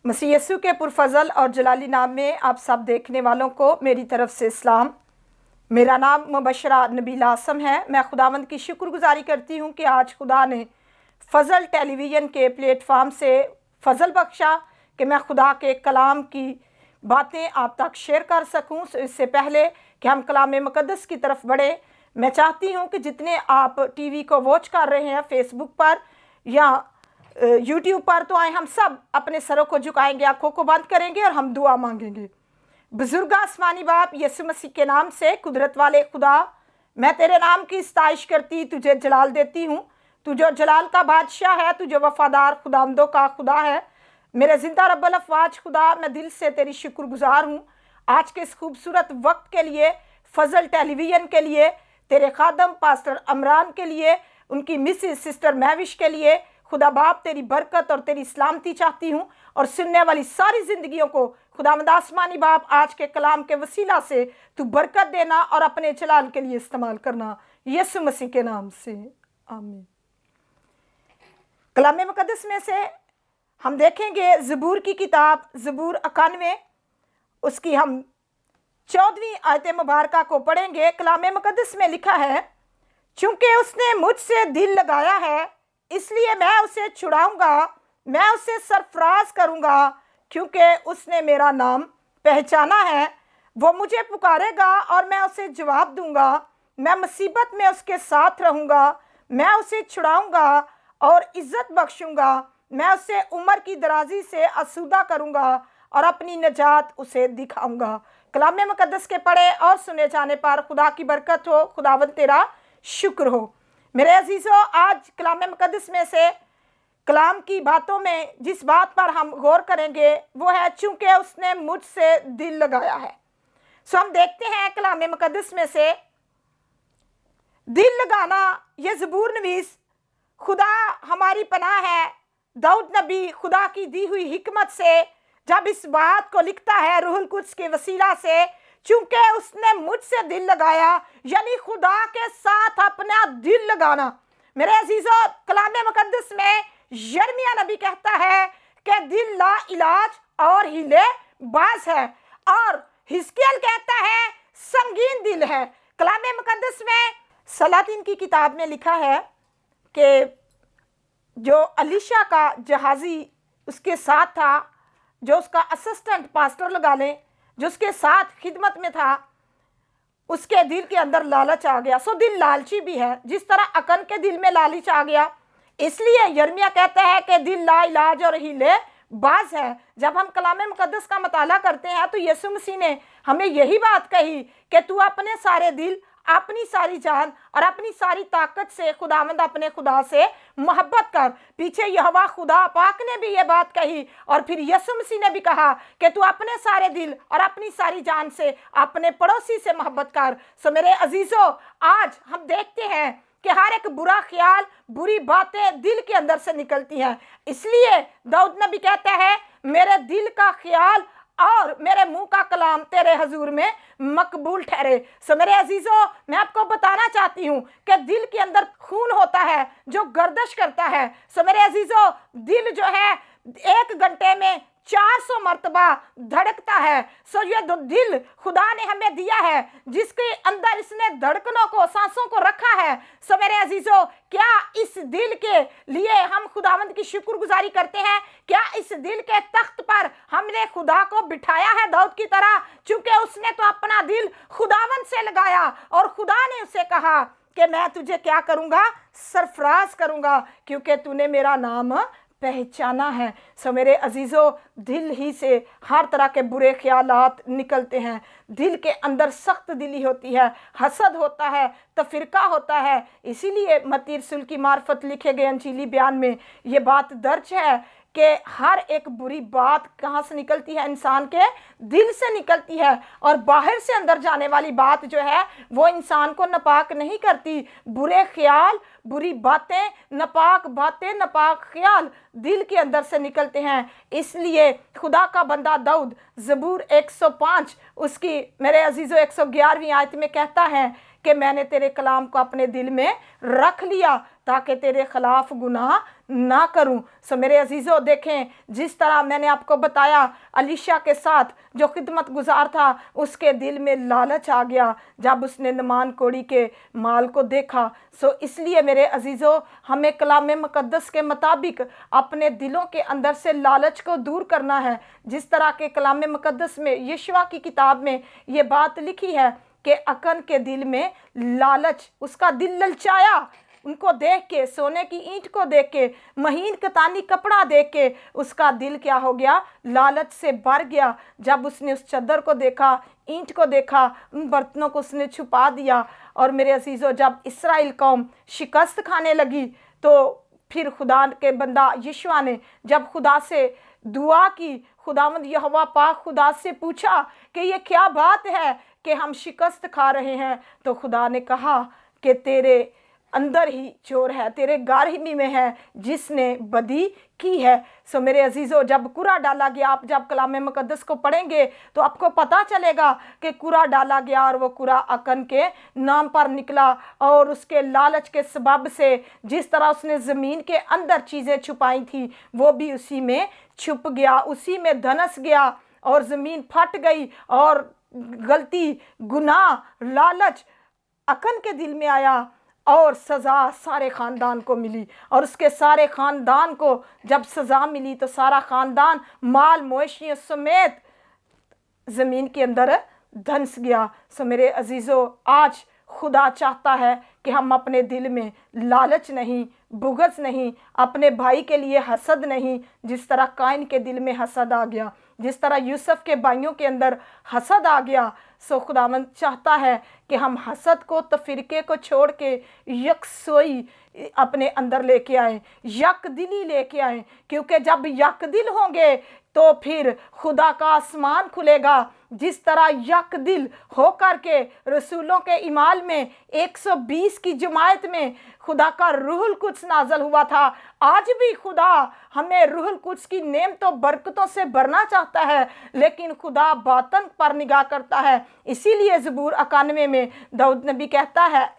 मसीह यीशु के पुरफजल और जलाली नाम में आप सब देखने वालों को मेरी तरफ से इस्लाम। मेरा नाम मुबशरा नबीला आसम है। मैं खुदावंद की शुक्रगुजारी करती हूँ कि आज खुदा ने फ़ज़ल टेलीविज़न के प्लेटफार्म से फ़ज़ल बख्शा कि मैं खुदा के कलाम की बातें आप तक शेयर कर सकूँ। इससे पहले कि हम कलाम मुक़द्दस की तरफ बढ़े, मैं चाहती हूँ कि जितने आप टीवी को वॉच कर रहे हैं, फेसबुक पर या यूट्यूब पर, तो आए हम सब अपने सरों को झुकाएंगे, आंखों को बंद करेंगे और हम दुआ मांगेंगे। बुजुर्ग आसमानी बाप, यीशु मसीह के नाम से कुदरत वाले खुदा, मैं तेरे नाम की इस्ताइश करती, तुझे जलाल देती हूँ। तू जो जलाल का बादशाह है, तू जो वफादार खुदामदों का खुदा है, मेरे ज़िंदा रब्बुल अफ़वाज खुदा, मैं दिल से तेरी शुक्रगुजार हूँ आज के इस खूबसूरत वक्त के लिए, फ़ज़ल टेलीविज़न के लिए, तेरे खादम पास्टर अमरान के लिए, उनकी मिसेस सिस्टर महविश के लिए। खुदा बाप, तेरी बरकत और तेरी सलामती चाहती हूँ और सुनने वाली सारी ज़िंदगियों को खुदावंद आसमानी बाप आज के कलाम के वसीला से तू बरकत देना और अपने जलाल के लिए इस्तेमाल करना, यीशु मसीह के नाम से आमीन। कलाम मुक़द्दस में से हम देखेंगे ज़बूर की किताब, ज़बूर 91, उसकी हम 14वीं आयत मुबारका को पढ़ेंगे। कलाम मुक़द्दस में लिखा है, चूँकि उसने मुझसे दिल लगाया है इसलिए मैं उसे छुड़ाऊंगा, मैं उसे सरफराज करूंगा, क्योंकि उसने मेरा नाम पहचाना है। वो मुझे पुकारेगा और मैं उसे जवाब दूंगा, मैं मुसीबत में उसके साथ रहूंगा, मैं उसे छुड़ाऊंगा और इज़्ज़त बख्शूंगा, मैं उसे उम्र की दराजी से आसूदा करूंगा और अपनी नजात उसे दिखाऊंगा। कलाम मुक़द्दस के पढ़े और सुने जाने पर खुदा की बरकत हो, खुदावंद तेरा शुक्र हो। मेरे अजीज़ों, आज कलाम मुक़द्दस में से कलाम की बातों में जिस बात पर हम गौर करेंगे वो है, चूँकि उसने मुझसे दिल लगाया है। सो हम देखते हैं कलाम मुक़द्दस में से दिल लगाना, ये ज़बूर नवीस खुदा हमारी पनाह है। दाऊद नबी खुदा की दी हुई हिकमत से जब इस बात को लिखता है रूहुल कुद्स के वसीला से, चूँकि उसने मुझसे दिल लगाया, यानी खुदा के साथ अपना दिल लगाना। मेरे अजीज़ों, कलाम मुक़द्दस में यिर्मयाह नबी कहता है कि दिल ला इलाज और हीले बाज है, और हिजकिय्याह कहता है संगीन दिल है। कलाम मुक़द्दस में सलातीन की किताब में लिखा है कि जो अलीशा का जहाज़ी उसके साथ था, जो उसका असिस्टेंट पास्टर लगा लें, जो उसके साथ खिदमत में था, उसके दिल के अंदर लालच आ गया। सो दिल लालची भी है, जिस तरह अकन के दिल में लालच आ गया, इसलिए यिर्मयाह कहता है कि दिल ला इलाज और हीले बाज है। जब हम कलाम मुक़द्दस का मताला करते हैं तो यीशु मसीह ने हमें यही बात कही कि तू अपने सारे दिल, अपनी सारी जान और अपनी सारी ताकत से खुदावंद अपने खुदा से मोहब्बत कर। पीछे यहोवा खुदा पाक ने भी ये बात कही और फिर यीशु मसीह ने भी कहा कि तू अपने सारे दिल और अपनी सारी जान से अपने पड़ोसी से मोहब्बत कर। सो मेरे अजीज़ों, आज हम देखते हैं कि हर एक बुरा ख्याल, बुरी बातें दिल के अंदर से निकलती हैं। इसलिए दाऊद नबी कहता है, मेरे दिल का ख्याल और मेरे मुंह का कलाम तेरे हजूर में मकबूल ठहरे। सो मेरे अजीज़ों, मैं आपको बताना चाहती हूँ कि दिल के अंदर खून होता है जो गर्दिश करता है। सो मेरे अजीज़ों, दिल जो है 1 घंटे में 400 मरतबा धड़कता है। सो ये दिल खुदा ने हमें दिया है, जिसके अंदर इसने धड़कनों को, सांसों को रखा है। सो मेरे अजीज़ों, क्या इस दिल के लिए हम खुदावंद की शुक्रगुजारी करते हैं? क्या इस दिल के तख्त पर हमने खुदा को बिठाया है दाऊद की तरह? चूँकि उसने तो अपना दिल खुदावंद से लगाया और खुदा ने उसे कहा कि मैं तुझे क्या करूँगा? सरफराज करूँगा, क्योंकि तूने मेरा नाम पहचाना है। सो मेरे अजीज़ों, दिल ही से हर तरह के बुरे ख्यालात निकलते हैं। दिल के अंदर सख्त दिली होती है, हसद होता है, तफिरका होता है। इसीलिए मत्ती रसूल की मार्फत लिखे गए अंजीली बयान में ये बात दर्ज है कि हर एक बुरी बात कहाँ से निकलती है? इंसान के दिल से निकलती है, और बाहर से अंदर जाने वाली बात जो है वो इंसान को नापाक नहीं करती। बुरे ख्याल, बुरी बातें, नापाक बातें, नापाक ख्याल दिल के अंदर से निकलते हैं। इसलिए खुदा का बंदा दाऊद ज़बूर 105 उसकी मेरे अजीज़ों 111वीं आयत में कहता है कि मैंने तेरे कलाम को अपने दिल में रख लिया ताकि तेरे खिलाफ गुनाह ना करूं। सो मेरे अजीज़ों, देखें जिस तरह मैंने आपको बताया अलीशा के साथ जो खिदमत गुजार था, उसके दिल में लालच आ गया जब उसने नमान कोड़ी के माल को देखा। सो इसलिए मेरे अजीज़ों, हमें कलाम मुकद्दस के मुताबिक अपने दिलों के अंदर से लालच को दूर करना है। जिस तरह के कलाम मुकद्दस में यशवा की किताब में ये बात लिखी है कि अकन के दिल में लालच, उसका दिल ललचाया उनको देख के, सोने की ईंट को देख के, महीन कतानी कपड़ा देख के उसका दिल क्या हो गया, लालच से भर गया। जब उसने उस चद्दर को देखा, ईंट को देखा, उन बर्तनों को उसने छुपा दिया। और मेरे अजीज़ों, जब इस्राएल कौम शिकस्त खाने लगी तो फिर खुदा के बंदा यशवा ने जब खुदा से दुआ की, खुदावंद यहोवा पाक खुदा से पूछा कि ये क्या बात है कि हम शिकस्त खा रहे हैं, तो खुदा ने कहा कि तेरे अंदर ही चोर है, तेरे घर ही में है जिसने बदी की है। सो मेरे अजीज़ों, जब कुरा डाला गया, आप जब कलाम मुकद्दस को पढ़ेंगे तो आपको पता चलेगा कि कुरा डाला गया और वो कुरा अकन के नाम पर निकला। और उसके लालच के सबब से जिस तरह उसने ज़मीन के अंदर चीज़ें छुपाई थी वो भी उसी में छुप गया, उसी में धनस गया और ज़मीन फट गई। और गलती, गुनाह, लालच अकन के दिल में आया और सज़ा सारे ख़ानदान को मिली। और उसके सारे ख़ानदान को जब सज़ा मिली तो सारा ख़ानदान माल मवेशियों समेत ज़मीन के अंदर धंस गया। सो मेरे अजीज़ों, आज खुदा चाहता है कि हम अपने दिल में लालच नहीं, बुग़्ज़ नहीं, अपने भाई के लिए हसद नहीं, जिस तरह काइन के दिल में हसद आ गया, जिस तरह यूसुफ के भाइयों के अंदर हसद आ गया। सो खुदावंद चाहता है कि हम हसद को, तफरीके को छोड़ के यकसोई अपने अंदर लेके आए, यकदिली लेके आए। क्योंकि जब यकदिल होंगे तो फिर खुदा का आसमान खुलेगा। जिस तरह यकदिल होकर के रसूलों के इमाल में 120 की जमायत में खुदा का रूहुल कुद्स नाज़िल हुआ था, आज भी खुदा हमें रूहुल कुद्स की नेमतों बरकतों से भरना चाहता है, लेकिन खुदा बातन पर निगाह करता है। इसीलिए ज़बूर 91 में दाऊद नबी कहता है,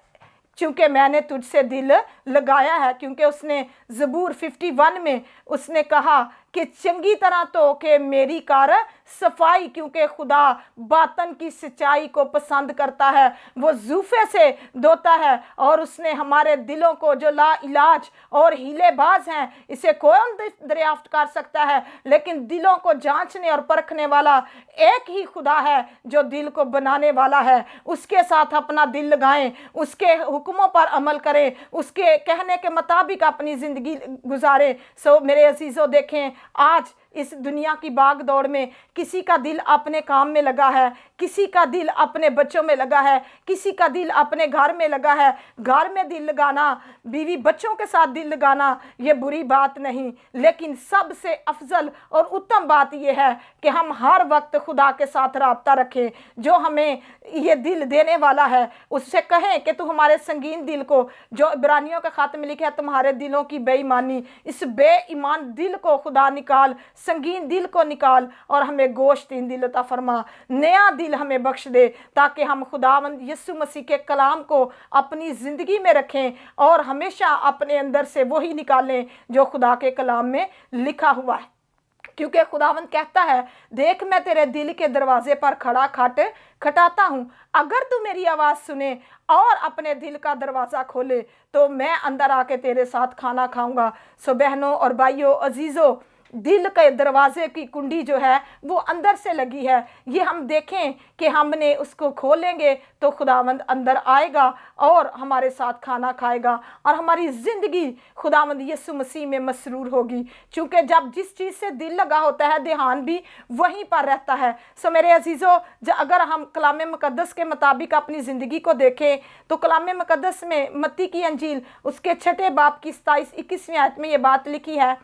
क्योंकि मैंने तुझसे दिल लगाया है। क्योंकि उसने ज़बूर 51 में उसने कहा कि चंगी तरह तो कि मेरी कार सफाई, क्योंकि खुदा बातन की सच्चाई को पसंद करता है, वो जूफे से धोता है। और उसने हमारे दिलों को जो ला इलाज और हीलेबाज हैं, इसे कौन दरियाफ्त कर सकता है, लेकिन दिलों को जांचने और परखने वाला एक ही खुदा है जो दिल को बनाने वाला है। उसके साथ अपना दिल लगाएं, उसके हुक्मों पर अमल करें, उसके कहने के मुताबिक अपनी ज़िंदगी गुजारें। सो मेरे अजीज़ों, देखें आज इस दुनिया की भाग दौड़ में किसी का दिल अपने काम में लगा है, किसी का दिल अपने बच्चों में लगा है, किसी का दिल अपने घर में लगा है। घर में दिल लगाना, बीवी बच्चों के साथ दिल लगाना, ये बुरी बात नहीं, लेकिन सबसे अफजल और उत्तम बात यह है कि हम हर वक्त खुदा के साथ राब्ता रखें, जो हमें ये दिल देने वाला है। उससे कहें कि तू हमारे संगीन दिल को, जो इब्रानियों के खाते में लिखा है, तुम्हारे दिलों की बेईमानी, इस बेईमान दिल को खुदा निकाल, संगीन दिल को निकाल और हमें गोश्तीन दिल अता फरमा, नया दिल हमें बख्श दे, ताकि हम खुदावंद यीशु मसीह के कलाम को अपनी ज़िंदगी में रखें और हमेशा अपने अंदर से वही निकालें जो खुदा के कलाम में लिखा हुआ है। क्योंकि खुदावंद कहता है, देख मैं तेरे दिल के दरवाजे पर खड़ा खटाता हूँ, अगर तू मेरी आवाज़ सुने और अपने दिल का दरवाज़ा खोले तो मैं अंदर आके तेरे साथ खाना खाऊंगा। सो बहनों और भाइयों, अजीज़ों, दिल के दरवाजे की कुंडी जो है वो अंदर से लगी है। ये हम देखें कि हमने उसको खोलेंगे तो खुदावंद अंदर आएगा और हमारे साथ खाना खाएगा और हमारी ज़िंदगी खुदावंद यीशु मसीह में मसरूर होगी। क्योंकि जब जिस चीज़ से दिल लगा होता है, ध्यान भी वहीं पर रहता है। सो मेरे अजीज़ों, अगर हम कलाम मुकद्दस के मुताबिक अपनी ज़िंदगी को देखें तो कलाम मुकद्दस में मत्ती की अंजील उसके 6 बाब की 27-21 आयत में ये बात लिखी है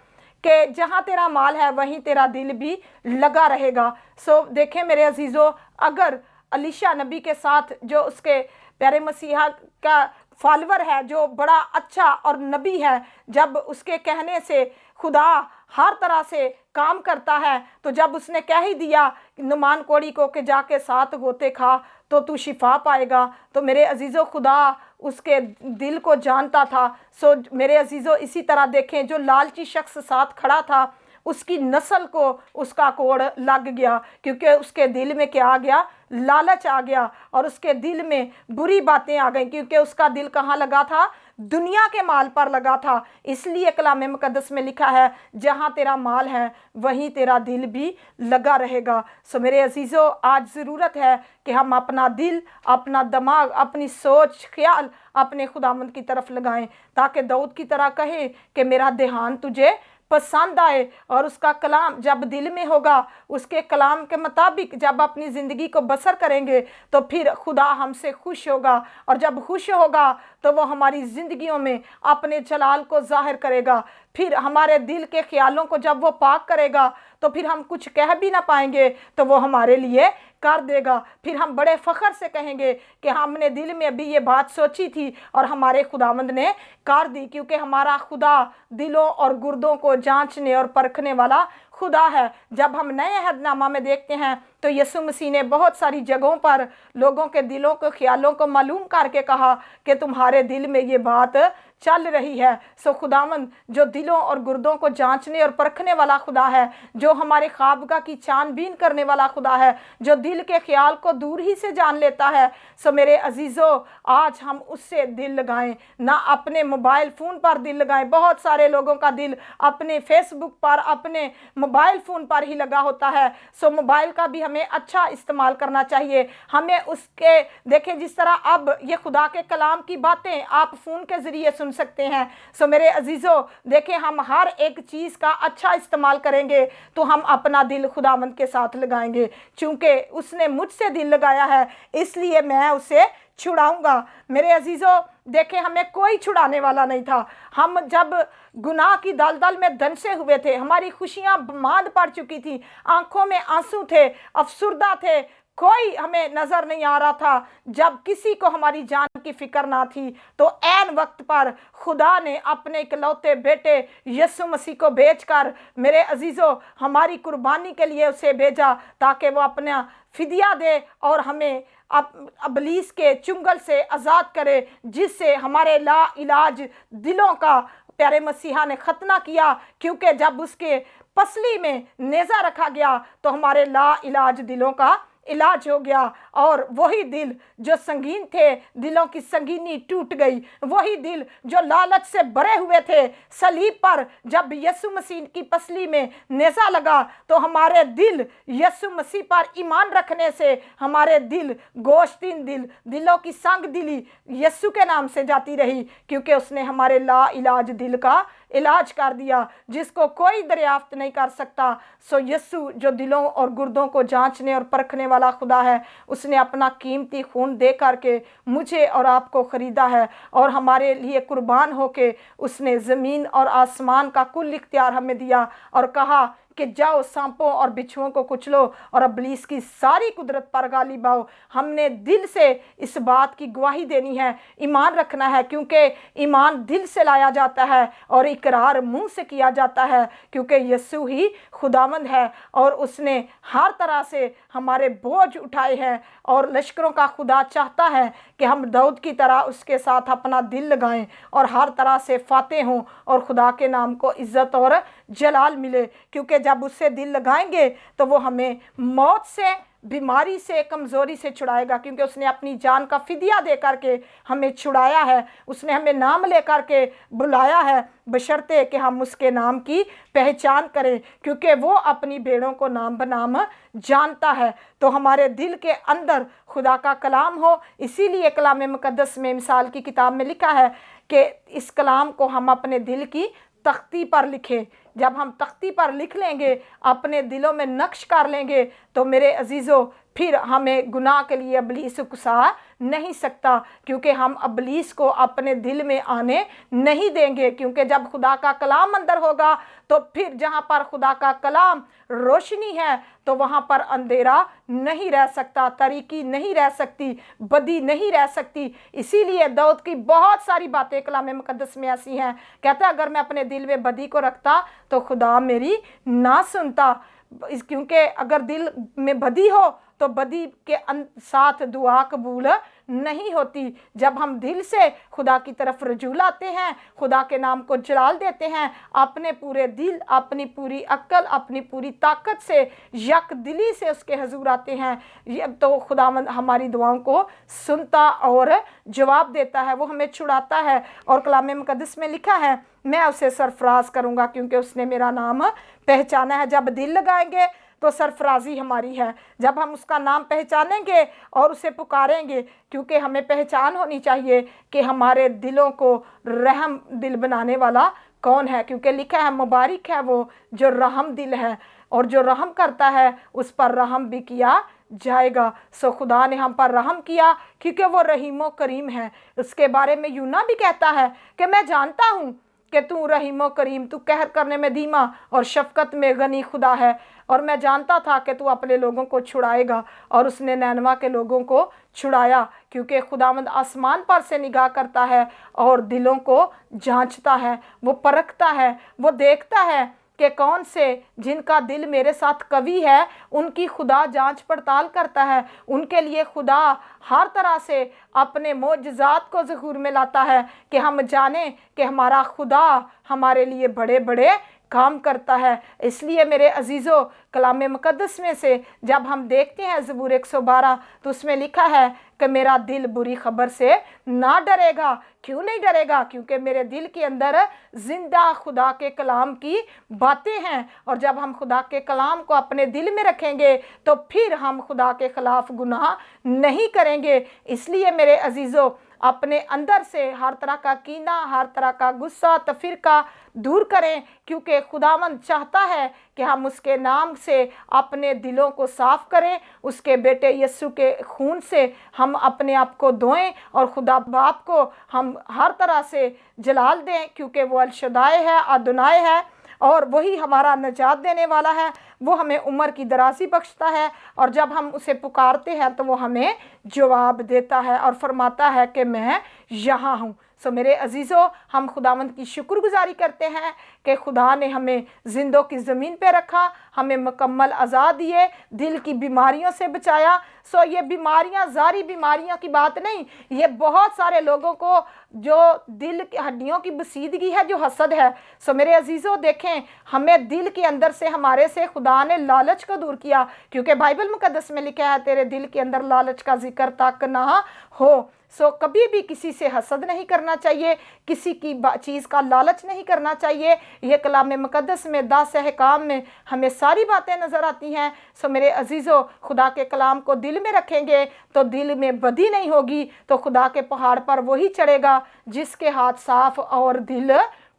कि जहाँ तेरा माल है वहीं तेरा दिल भी लगा रहेगा। सो देखें मेरे अजीज़ों, अगर अलीशा नबी के साथ जो उसके प्यारे मसीहा का फॉलोवर है, जो बड़ा अच्छा और नबी है, जब उसके कहने से खुदा हर तरह से काम करता है, तो जब उसने कह ही दिया नुमान कोड़ी को कि जाके 7 गोते खा तो तू शिफा पाएगा, तो मेरे अजीज़ों खुदा उसके दिल को जानता था। सो मेरे अजीज़ों, इसी तरह देखें, जो लालची शख्स साथ खड़ा था, उसकी नस्ल को उसका कोड़ लग गया, क्योंकि उसके दिल में क्या आ गया? लालच आ गया, और उसके दिल में बुरी बातें आ गई, क्योंकि उसका दिल कहाँ लगा था? दुनिया के माल पर लगा था। इसलिए कलाम मुकद्दस में लिखा है, जहाँ तेरा माल है वहीं तेरा दिल भी लगा रहेगा। सो मेरे अजीज़ों, आज ज़रूरत है कि हम अपना दिल, अपना दिमाग, अपनी सोच, ख्याल अपने खुदावंद की तरफ लगाएं, ताकि दाऊद की तरह कहे कि मेरा ध्यान तुझे पसंद आए। और उसका कलाम जब दिल में होगा, उसके कलाम के मुताबिक जब अपनी ज़िंदगी को बसर करेंगे, तो फिर खुदा हमसे खुश होगा, और जब खुश होगा तो वो हमारी ज़िंदगियों में अपने जलाल को ज़ाहिर करेगा। फिर हमारे दिल के ख्यालों को जब वो पाक करेगा, तो फिर हम कुछ कह भी ना पाएंगे, तो वो हमारे लिए कर देगा। फिर हम बड़े फ़ख्र से कहेंगे कि हमने दिल में अभी ये बात सोची थी और हमारे खुदावंद ने कर दी, क्योंकि हमारा खुदा दिलों और गुर्दों को जांचने और परखने वाला खुदा है। जब हम नए अहदनामा में देखते हैं, तो यीशु मसीह ने बहुत सारी जगहों पर लोगों के दिलों के ख्यालों को मालूम करके कहा कि तुम्हारे दिल में ये बात चल रही है। सो खुदावंद जो दिलों और गुर्दों को जांचने और परखने वाला खुदा है, जो हमारे ख्वाबगा की छानबीन करने वाला खुदा है, जो दिल के ख्याल को दूर ही से जान लेता है। सो मेरे अजीज़ों, आज हम उससे दिल लगाएं, ना अपने मोबाइल फ़ोन पर दिल लगाएं। बहुत सारे लोगों का दिल अपने फेसबुक पर, अपने मोबाइल फ़ोन पर ही लगा होता है। सो मोबाइल का भी हमें अच्छा इस्तेमाल करना चाहिए। हमें उसके देखें, जिस तरह अब ये खुदा के कलाम की बातें आप फ़ोन के ज़रिए सुन सकते हैं। सो मेरे अजीज़ों, देखें, हम हर एक चीज़ का अच्छा इस्तेमाल करेंगे तो हम अपना दिल खुदावंद के साथ लगाएंगे। चूँकि उसने मुझसे दिल लगाया है, इसलिए मैं उसे छुड़ाऊंगा। मेरे अजीज़ों, देखें, हमें कोई छुड़ाने वाला नहीं था। हम जब गुनाह की दलदल में दंसे हुए थे, हमारी खुशियां मांद पड़ चुकी थी, आंखों में आंसू थे, अफसुर्दा थे, कोई हमें नज़र नहीं आ रहा था, जब किसी को हमारी जान की फिक्र ना थी, तो ऐन वक्त पर खुदा ने अपने इकलौते बेटे यीशु मसीह को भेजकर, मेरे अजीज़ों, हमारी कुर्बानी के लिए उसे भेजा, ताकि वो अपना फिदिया दे और हमें अबलीस के चुंगल से आज़ाद करे, जिससे हमारे ला इलाज दिलों का प्यारे मसीहा ने खतना किया। क्योंकि जब उसके पसली में नेज़ा रखा गया, तो हमारे ला इलाज दिलों का इलाज हो गया, और वही दिल जो संगीन थे, दिलों की संगीनी टूट गई। वही दिल जो लालच से भरे हुए थे, सलीब पर जब यीशु मसीह की पसली में नेज़ा लगा, तो हमारे दिल यीशु मसीह पर ईमान रखने से हमारे दिल गोश्तीन दिलों की संग दिली यीशु के नाम से जाती रही, क्योंकि उसने हमारे ला इलाज दिल का इलाज कर दिया, जिसको कोई दरियाफ्त नहीं कर सकता। सो यीशु जो दिलों और गुर्दों को जांचने और परखने वाला खुदा है, उसने अपना कीमती खून दे करके मुझे और आपको ख़रीदा है, और हमारे लिए कुर्बान होके उसने ज़मीन और आसमान का कुल इख्तियार हमें दिया, और कहा कि जाओ सांपों और बिच्छुओं को कुचलो और इब्लीस की सारी कुदरत पर गालिब आओ। हमने दिल से इस बात की गवाही देनी है, ईमान रखना है, क्योंकि ईमान दिल से लाया जाता है और इकरार मुंह से किया जाता है, क्योंकि यीशु ही खुदावंद है, और उसने हर तरह से हमारे बोझ उठाए हैं। और लश्करों का खुदा चाहता है कि हम दाऊद की तरह उसके साथ अपना दिल लगाएं और हर तरह से फातेह हों, और खुदा के नाम को इज़्ज़त और जलाल मिले, क्योंकि जब उससे दिल लगाएंगे तो वो हमें मौत से, बीमारी से, कमज़ोरी से छुड़ाएगा, क्योंकि उसने अपनी जान का फिदिया दे करके हमें छुड़ाया है। उसने हमें नाम ले करके बुलाया है, बशर्ते कि हम उसके नाम की पहचान करें, क्योंकि वो अपनी भेड़ों को नाम बनाम जानता है। तो हमारे दिल के अंदर खुदा का कलाम हो। इसीलिए कलाम मुकद्दस में मिसाल की किताब में लिखा है कि इस कलाम को हम अपने दिल की तख्ती पर लिखें। जब हम तख्ती पर लिख लेंगे, अपने दिलों में नक्श कर लेंगे, तो मेरे अजीज़ों, फिर हमें गुनाह के लिए इब्लीस उकसा नहीं सकता, क्योंकि हम इब्लीस को अपने दिल में आने नहीं देंगे। क्योंकि जब खुदा का कलाम अंदर होगा, तो फिर जहाँ पर खुदा का कलाम रोशनी है, तो वहाँ पर अंधेरा नहीं रह सकता, तारीकी नहीं रह सकती, बदी नहीं रह सकती। इसीलिए दाऊद की बहुत सारी बातें कलाम मुकद्दस में ऐसी हैं, कहता है अगर मैं अपने दिल में बदी को रखता तो खुदा मेरी ना सुनता। क्योंकि अगर दिल में बदी हो तो बदी के साथ दुआ कबूल नहीं होती। जब हम दिल से खुदा की तरफ रजू लाते हैं, खुदा के नाम को जलाल देते हैं, अपने पूरे दिल, अपनी पूरी अक्ल, अपनी पूरी ताकत से, यक दिली से उसके हजूर आते हैं, ये तो खुदावंद हमारी दुआओं को सुनता और जवाब देता है, वो हमें छुड़ाता है। और कलाम मुकद्दस में लिखा है, मैं उसे सरफराज करूँगा क्योंकि उसने मेरा नाम पहचाना है। जब दिल लगाएंगे तो सरफराजी हमारी है। जब हम उसका नाम पहचानेंगे और उसे पुकारेंगे, क्योंकि हमें पहचान होनी चाहिए कि हमारे दिलों को रहम दिल बनाने वाला कौन है, क्योंकि लिखा है मुबारक है वो जो रहम दिल है, और जो रहम करता है उस पर रहम भी किया जाएगा। सो खुदा ने हम पर रहम किया क्योंकि वो रहीम व करीम है। उसके बारे में यूना भी कहता है कि मैं जानता हूँ कि तू रहीम व करीम, तू कहर करने में धीमा और शफकत में गनी खुदा है, और मैं जानता था कि तू अपने लोगों को छुड़ाएगा। और उसने नैनवा के लोगों को छुड़ाया, क्योंकि खुदावंद आसमान पर से निगाह करता है और दिलों को जांचता है, वो परखता है, वो देखता है कि कौन से जिनका दिल मेरे साथ कवि है, उनकी खुदा जांच पड़ताल करता है। उनके लिए खुदा हर तरह से अपने मोजज़ात को ज़हूर में लाता है कि हम जाने कि हमारा खुदा हमारे लिए बड़े बड़े काम करता है। इसलिए मेरे अजीज़ों, कलाम मुकद्दस में से जब हम देखते हैं ज़बूर 112, तो उसमें लिखा है कि मेरा दिल बुरी खबर से ना डरेगा। क्यों नहीं डरेगा? क्योंकि मेरे दिल के अंदर ज़िंदा खुदा के कलाम की बातें हैं, और जब हम खुदा के कलाम को अपने दिल में रखेंगे तो फिर हम खुदा के ख़िलाफ़ गुनाह नहीं करेंगे। इसलिए मेरे अजीज़ों, अपने अंदर से हर तरह का कीना, हर तरह का गुस्सा, तफरीका दूर करें, क्योंकि खुदावंद चाहता है कि हम उसके नाम से अपने दिलों को साफ़ करें, उसके बेटे यीशु के खून से हम अपने आप को धोएं, और खुदा बाप को हम हर तरह से जलाल दें, क्योंकि वो अल-शदाई है, अदोनाई है, और वही हमारा नजात देने वाला है। वो हमें उम्र की दराज़ी बख्शता है, और जब हम उसे पुकारते हैं तो वो हमें जवाब देता है और फरमाता है कि मैं यहाँ हूँ। सो मेरे अजीज़ों, हम खुदावंद की शुक्रगुजारी करते हैं कि खुदा ने हमें जिंदों की ज़मीन पे रखा, हमें मुकम्मल आज़ाद दिए, दिल की बीमारियों से बचाया। सो ये बीमारियां ज़ारी बीमारियों की बात नहीं, ये बहुत सारे लोगों को जो दिल की हड्डियों की बसीदगी है, जो हसद है। सो मेरे अजीज़ों, देखें, हमें दिल के अंदर से, हमारे से खुदा ने लालच को दूर किया, क्योंकि बाइबल मुकद्दस में लिखा है तेरे दिल के अंदर लालच का जिक्र तक ना हो। सो कभी भी किसी से हसद नहीं करना चाहिए, किसी की चीज़ का लालच नहीं करना चाहिए। ये कलाम मुकद्दस में 10 अहकाम में हमें सारी बातें नज़र आती हैं। सो मेरे अजीज़ों, खुदा के कलाम को दिल में रखेंगे तो दिल में बदी नहीं होगी, तो खुदा के पहाड़ पर वही चढ़ेगा जिसके हाथ साफ और दिल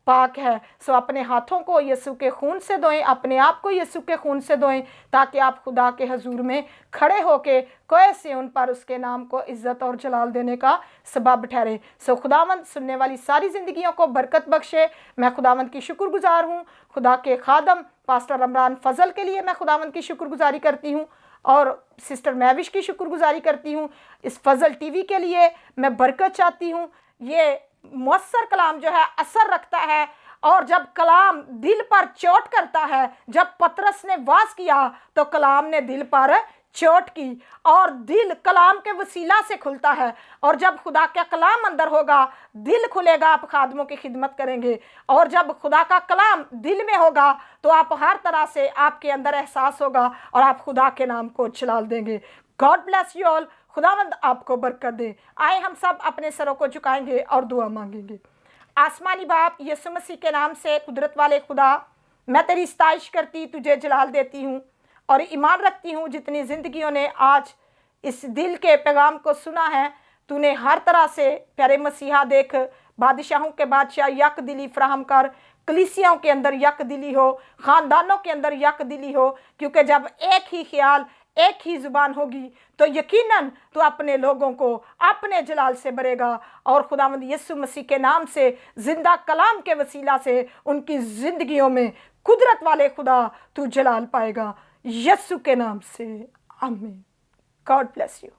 पाक है। सो अपने हाथों को यीशु के खून से धोएं, अपने आप को यीशु के खून से धोएं, ताकि आप खुदा के हजूर में खड़े होके कैसे उन पर उसके नाम को इज्जत और जलाल देने का सबब ठहरे। सो खुदावंद सुनने वाली सारी ज़िंदगियों को बरकत बख्शे। मैं खुदावंद की शुक्रगुजार हूँ। खुदा के खादम पास्टर इमरान फजल के लिए मैं खुदावंद की शुक्रगुजारी करती हूँ, और सिस्टर महविश की शुक्रगुजारी करती हूँ। इस फजल टीवी के लिए मैं बरकत चाहती हूँ। ये मुअस्सर कलाम जो है असर रखता है, और जब कलाम दिल पर चोट करता है, जब पतरस ने वास किया तो कलाम ने दिल पर चोट की, और दिल कलाम के वसीला से खुलता है। और जब खुदा का कलाम अंदर होगा, दिल खुलेगा, आप खादमों की खिदमत करेंगे। और जब खुदा का कलाम दिल में होगा तो आप हर तरह से, आपके अंदर एहसास होगा और आप खुदा के नाम को जलाल देंगे। God bless you all. खुदावंद आपको बरकत दे। आए हम सब अपने सरों को झुकाएंगे और दुआ मांगेंगे। आसमानी बाप, यीशु मसीह के नाम से कुदरत वाले खुदा, मैं तेरी सताइश करती, तुझे जलाल देती हूँ और ईमान रखती हूँ जितनी ज़िंदगियों ने आज इस दिल के पैगाम को सुना है, तूने हर तरह से प्यारे मसीहा देख, बादशाहों के बादशाह यक दिली फराहम कर, कलीसियाओं के अंदर यक दिली हो, ख़ानदानों के अंदर यक दिली हो, क्योंकि जब एक ही ख्याल, एक ही ज़ुबान होगी तो यकीनन तो अपने लोगों को अपने जलाल से भरेगा, और खुदावंद यीशु मसीह के नाम से, जिंदा कलाम के वसीला से उनकी ज़िंदगियों में कुदरत वाले खुदा तू जलाल पाएगा, यीशु के नाम से, आमीन। God bless you.